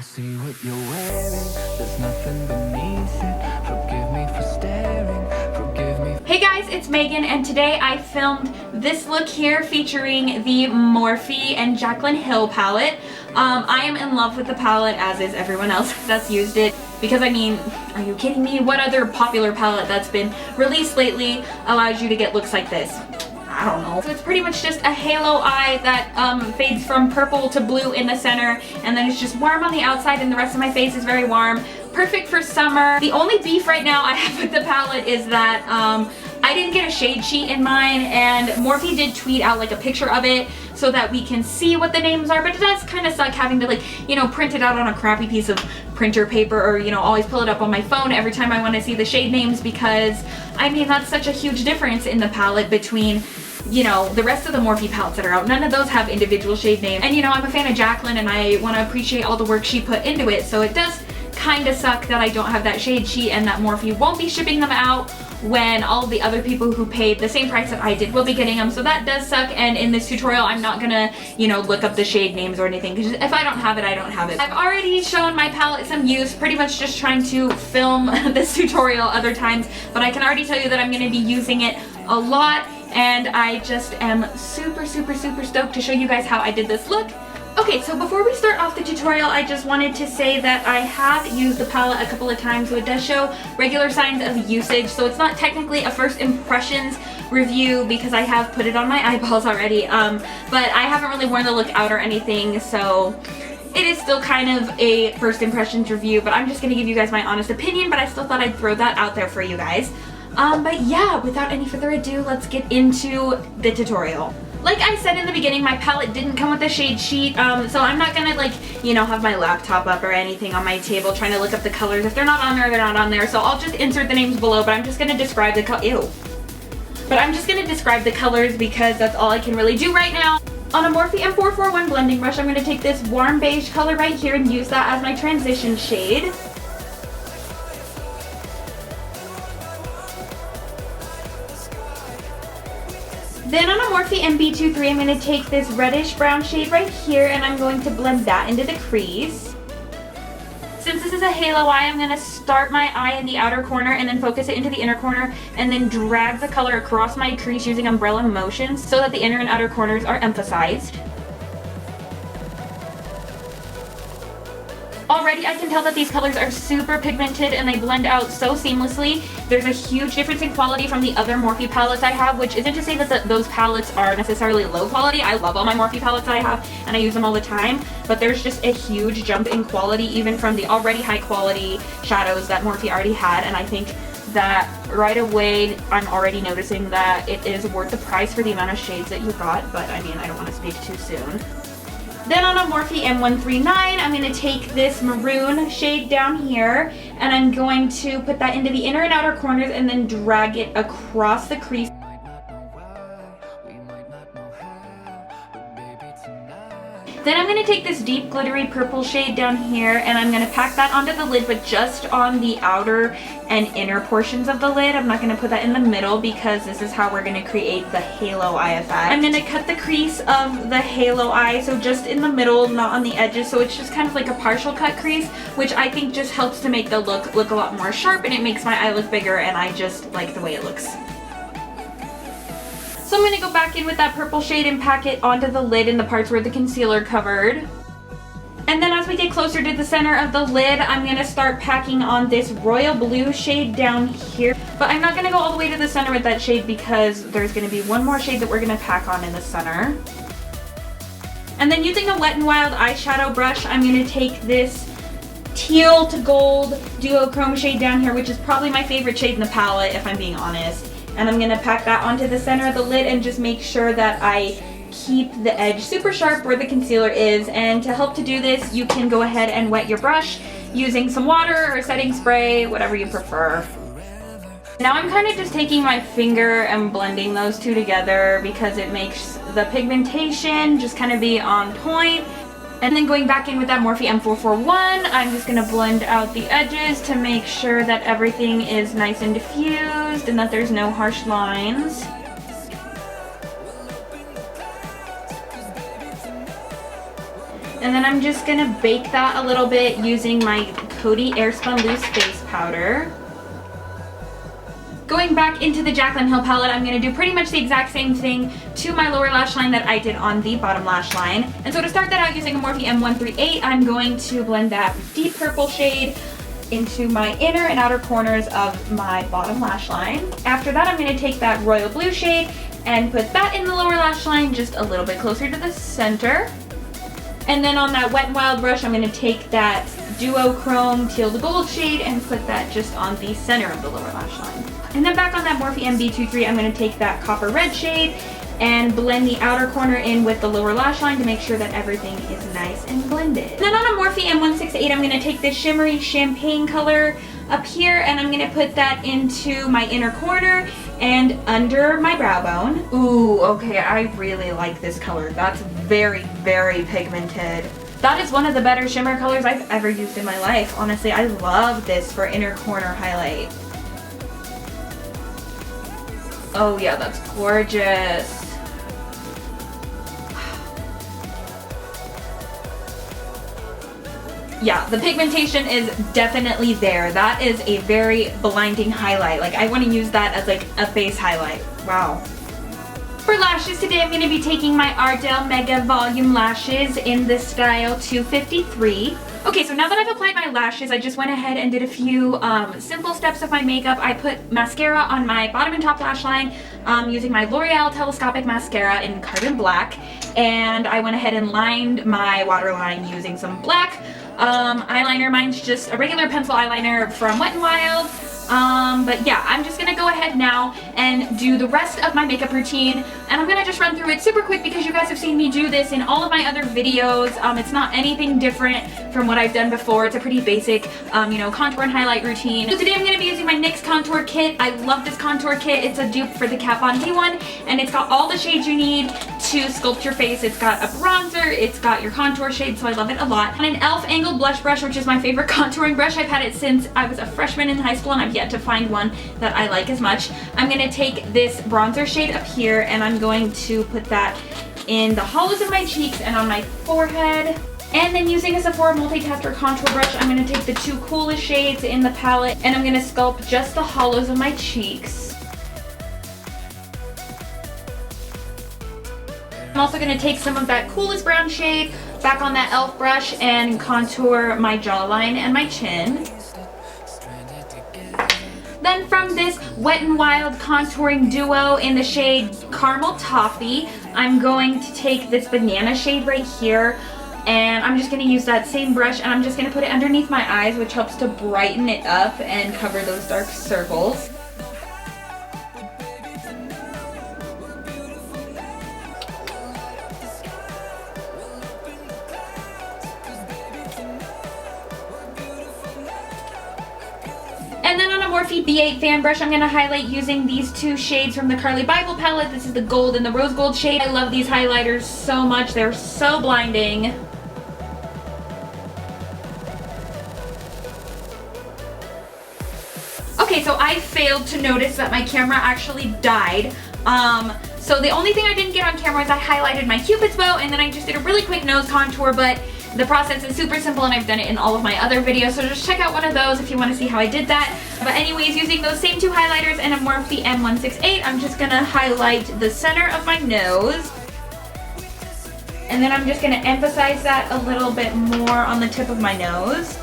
see what you're wearing, there's nothing beneath it. Forgive me for staring, forgive me. Hey guys, it's Megan, and today I filmed this look here featuring the Morphe and Jaclyn Hill palette. I am in love with the palette, as is everyone else that's used it, because I mean, are you kidding me? What other popular palette that's been released lately allows you to get looks like this? I don't know. So it's pretty much just a halo eye that fades from purple to blue in the center, and then it's just warm on the outside and the rest of my face is very warm. Perfect for summer. The only beef right now I have with the palette is that I didn't get a shade sheet in mine, and Morphe did tweet out like a picture of it so that we can see what the names are, but it does kind of suck having to, like, you know, print it out on a crappy piece of printer paper, or, you know, always pull it up on my phone every time I want to see the shade names, because I mean that's such a huge difference in the palette between, you know, the rest of the Morphe palettes that are out. None of those have individual shade names, and you know, I'm a fan of Jaclyn and I want to appreciate all the work she put into it, so it does kind of suck that I don't have that shade sheet and that Morphe won't be shipping them out when all of the other people who paid the same price that I did will be getting them. So that does suck, and in this tutorial I'm not gonna, you know, look up the shade names or anything, because if I don't have it, I don't have it. I've already shown my palette some use, pretty much just trying to film this tutorial other times, but I can already tell you that I'm gonna be using it a lot, and I just am super stoked to show you guys how I did this look. Okay, so before we start off the tutorial, I just wanted to say that I have used the palette a couple of times, so it does show regular signs of usage. So it's not technically a first impressions review because I have put it on my eyeballs already, but I haven't really worn the look out or anything, so it is still kind of a first impressions review, but I'm just going to give you guys my honest opinion, but I still thought I'd throw that out there for you guys. But yeah, without any further ado, let's get into the tutorial. Like I said in the beginning, my palette didn't come with a shade sheet, so I'm not gonna, like, you know, have my laptop up or anything on my table trying to look up the colors. If they're not on there, they're not on there. So I'll just insert the names below, but I'm just gonna describe the describe the colors because that's all I can really do right now. On a Morphe M441 blending brush, I'm gonna take this warm beige color right here and use that as my transition shade. Then on a Morphe MB23, I'm going to take this reddish brown shade right here and I'm going to blend that into the crease. Since this is a halo eye, I'm going to start my eye in the outer corner and then focus it into the inner corner and then drag the color across my crease using umbrella motions so that the inner and outer corners are emphasized. Already I can tell that these colors are super pigmented and they blend out so seamlessly. There's a huge difference in quality from the other Morphe palettes I have, which isn't to say that those palettes are necessarily low quality. I love all my Morphe palettes that I have and I use them all the time, but there's just a huge jump in quality even from the already high quality shadows that Morphe already had, and I think that right away I'm already noticing that it is worth the price for the amount of shades that you got, but I mean, I don't want to speak too soon. Then on a Morphe M139, I'm going to take this maroon shade down here and I'm going to put that into the inner and outer corners and then drag it across the crease. Then I'm going to take this deep glittery purple shade down here and I'm going to pack that onto the lid, but just on the outer and inner portions of the lid. I'm not going to put that in the middle because this is how we're going to create the halo eye effect. I'm going to cut the crease of the halo eye, so just in the middle, not on the edges, so it's just kind of like a partial cut crease, which I think just helps to make the look a lot more sharp, and it makes my eye look bigger, and I just like the way it looks. So I'm going to go back in with that purple shade and pack it onto the lid in the parts where the concealer covered. And then as we get closer to the center of the lid, I'm going to start packing on this royal blue shade down here. But I'm not going to go all the way to the center with that shade because there's going to be one more shade that we're going to pack on in the center. And then using a Wet n Wild eyeshadow brush, I'm going to take this teal to gold duochrome shade down here, which is probably my favorite shade in the palette if I'm being honest. And I'm going to pack that onto the center of the lid and just make sure that I keep the edge super sharp where the concealer is. And to help to do this, you can go ahead and wet your brush using some water or setting spray, whatever you prefer. Now I'm kind of just taking my finger and blending those two together because it makes the pigmentation just kind of be on point. And then going back in with that Morphe M441, I'm just going to blend out the edges to make sure that everything is nice and diffused and that there's no harsh lines. And then I'm just gonna bake that a little bit using my Coty Airspun Loose Face Powder. Going back into the Jaclyn Hill palette, I'm going to do pretty much the exact same thing to my lower lash line that I did on the bottom lash line. And so to start that out using a Morphe M138, I'm going to blend that deep purple shade into my inner and outer corners of my bottom lash line. After that, I'm going to take that royal blue shade and put that in the lower lash line just a little bit closer to the center. And then on that Wet n Wild brush, I'm going to take that duochrome teal to gold shade and put that just on the center of the lower lash line. And then back on that Morphe MB23, I'm going to take that copper red shade and blend the outer corner in with the lower lash line to make sure that everything is nice and blended. And then on a Morphe M168, I'm going to take this shimmery champagne color up here and I'm going to put that into my inner corner and under my brow bone. Ooh, okay, I really like this color. That's very, very pigmented. That is one of the better shimmer colors I've ever used in my life. Honestly, I love this for inner corner highlight. Oh yeah, that's gorgeous. Yeah, the pigmentation is definitely there. That is a very blinding highlight. Like, I want to use that as like a face highlight. Wow. For lashes today, I'm going to be taking my Ardell Mega Volume Lashes in the style 253. Okay, so now that I've applied my lashes, I just went ahead and did a few simple steps of my makeup. I put mascara on my bottom and top lash line using my L'Oreal Telescopic Mascara in Carbon Black. And I went ahead and lined my waterline using some black eyeliner. Mine's just a regular pencil eyeliner from Wet n Wild. But yeah, I'm just gonna go ahead now and do the rest of my makeup routine, and I'm gonna just run through it super quick because you guys have seen me do this in all of my other videos. It's not anything different from what I've done before. It's a pretty basic, you know, contour and highlight routine. So today I'm gonna be using my NYX contour kit. I love this contour kit. It's a dupe for the Kat Von D one, and it's got all the shades you need to sculpt your face. It's got a bronzer, it's got your contour shade, so I love it a lot. And an e.l.f. angled blush brush, which is my favorite contouring brush. I've had it since I was a freshman in high school, and I've yet to find one that I like as much. I'm going to take this bronzer shade up here and I'm going to put that in the hollows of my cheeks and on my forehead. And then using a Sephora Multitasker contour brush, I'm going to take the two coolest shades in the palette and I'm going to sculpt just the hollows of my cheeks. I'm also going to take some of that coolest brown shade back on that e.l.f. brush and contour my jawline and my chin. Then from this Wet n Wild contouring duo in the shade Caramel Toffee, I'm going to take this banana shade right here and I'm just going to use that same brush and I'm just going to put it underneath my eyes, which helps to brighten it up and cover those dark circles. And then on a Morphe B8 fan brush, I'm going to highlight using these two shades from the Carly Bible palette. This is the gold and the rose gold shade. I love these highlighters so much. They're so blinding. Okay, so I failed to notice that my camera actually died. So the only thing I didn't get on camera is I highlighted my Cupid's bow and then I just did a really quick nose contour, but the process is super simple and I've done it in all of my other videos, so just check out one of those if you want to see how I did that. But anyways, using those same two highlighters and a Morphe M168, I'm just going to highlight the center of my nose. And then I'm just going to emphasize that a little bit more on the tip of my nose.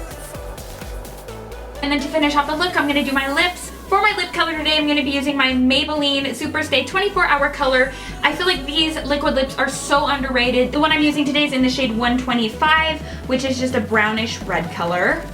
And then to finish off the look, I'm going to do my lips. For my lip color today, I'm going to be using my Maybelline Superstay 24-Hour Color. I feel like these liquid lips are so underrated. The one I'm using today is in the shade 125, which is just a brownish red color.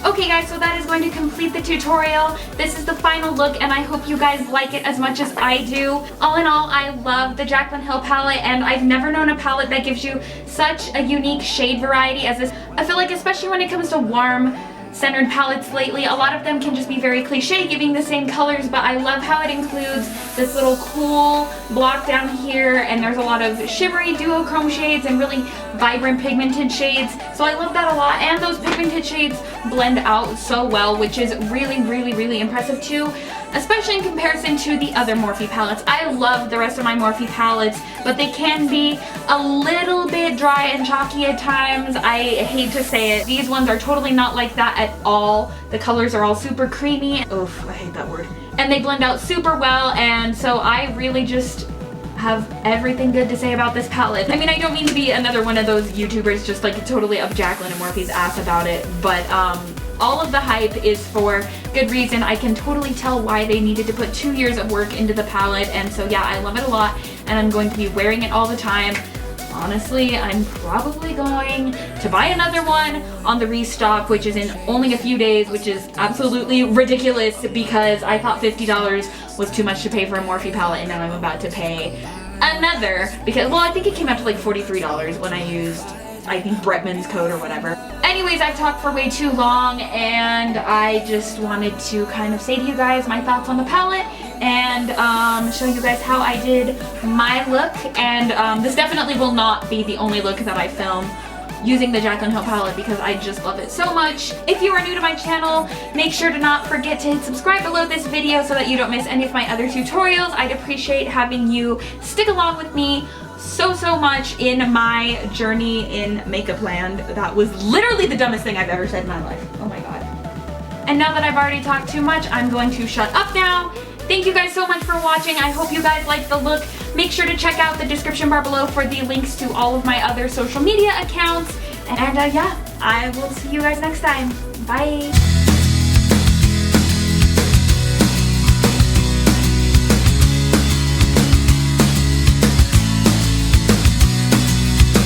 Okay guys, so that is going to complete the tutorial. This is the final look and I hope you guys like it as much as I do. All in all, I love the Jaclyn Hill palette and I've never known a palette that gives you such a unique shade variety as this. I feel like especially when it comes to warm centered palettes lately. A lot of them can just be very cliche, giving the same colors, but I love how it includes this little cool block down here, and there's a lot of shimmery duochrome shades and really vibrant pigmented shades. So I love that a lot, and those pigmented shades blend out so well, which is really, really, really impressive too, especially in comparison to the other Morphe palettes. I love the rest of my Morphe palettes, but they can be a little bit dry and chalky at times. I hate to say it. These ones are totally not like that at all. The colors are all super creamy. Oof, I hate that word. And they blend out super well, and so I really just have everything good to say about this palette. I mean, I don't mean to be another one of those YouTubers just like totally up Jaclyn and Morphe's ass about it, but all of the hype is for good reason. I can totally tell why they needed to put 2 years of work into the palette, and so yeah, I love it a lot, and I'm going to be wearing it all the time. Honestly, I'm probably going to buy another one on the restock, which is in only a few days, which is absolutely ridiculous because I thought $50 was too much to pay for a Morphe palette, and now I'm about to pay another because, well, I think it came out to like $43 when I used, I think, Bretman's code or whatever. Anyways, I've talked for way too long, and I just wanted to kind of say to you guys my thoughts on the palette and show you guys how I did my look. And this definitely will not be the only look that I film using the Jaclyn Hill palette because I just love it so much. If you are new to my channel, make sure to not forget to hit subscribe below this video so that you don't miss any of my other tutorials. I'd appreciate having you stick along with me so much in my journey in makeup land. That was literally the dumbest thing I've ever said in my life. Oh my god. And now that I've already talked too much, I'm going to shut up now. Thank you guys so much for watching. I hope you guys liked the look. Make sure to check out the description bar below for the links to all of my other social media accounts. And yeah, I will see you guys next time. Bye.